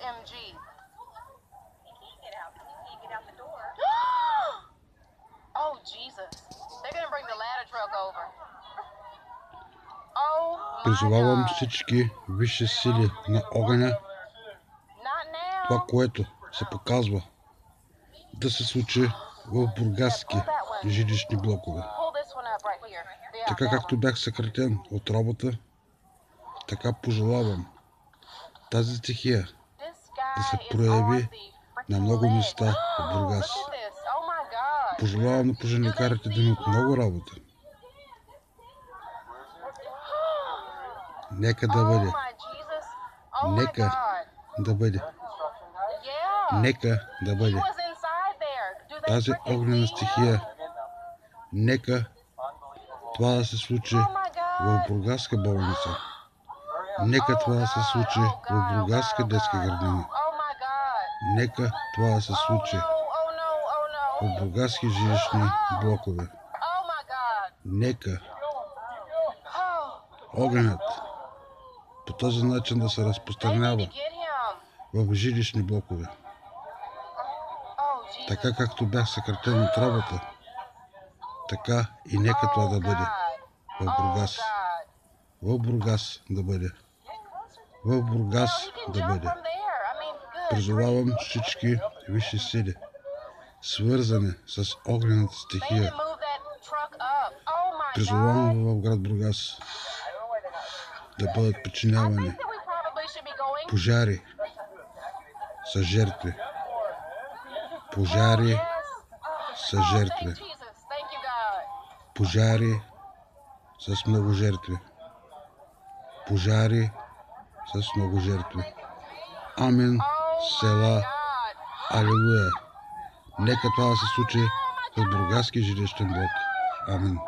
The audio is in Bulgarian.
OMG. Oh, Jesus. They're gonna bring the ladder truck over. Oh, my Призовавам God. всички висши сили на огъня, Not това, now. което се показва да се случи в бургаски жилищни блокове. Pull this one up right here. Yeah, Така that както one. бях съкратен от работа, така пожелавам тази стихия This да се guy is прояви on the на freaking много ledge. места в Бургас. Look at this. Oh my God. Пожелавам на пожарникарите да имат много работа. Нека да Oh бъде. my Jesus. Oh my Нека God. да бъде. Yeah. Нека да He бъде. was inside there. Do they Тази freaking огнена see him? стихия, нека това да се случи Oh my в God. Бургаска болница. Нека това да се случи в Бургаска детска градина. Oh my God. Нека това да се Oh случи no, oh no, oh в no. бургаски жилищни блокове. Oh my God. Нека Oh, огънят по този начин да се they need разпространява to get him. в жилищни блокове. Oh, Jesus. Така както бях съкратен от работа, така и нека това да бъде в Бургас. Oh, God. В Бургас да бъде. В Бургас He can да jump бъде. from there. I mean, good. Призовавам всички висши сили, свързани с огнената They need стихия. to move that truck up. Oh my God. Призовавам в град Бургас да бъдат I причинявани think that we probably should be going. пожари с жертви. Пожари Yes. с Oh, жертви. thank Jesus. Thank you, God. Пожари с много жертви. Пожари с много жертви. Амин. Oh Села. my God. Алилуя. Нека това да се случи в бургаски жилищен блок. Амин.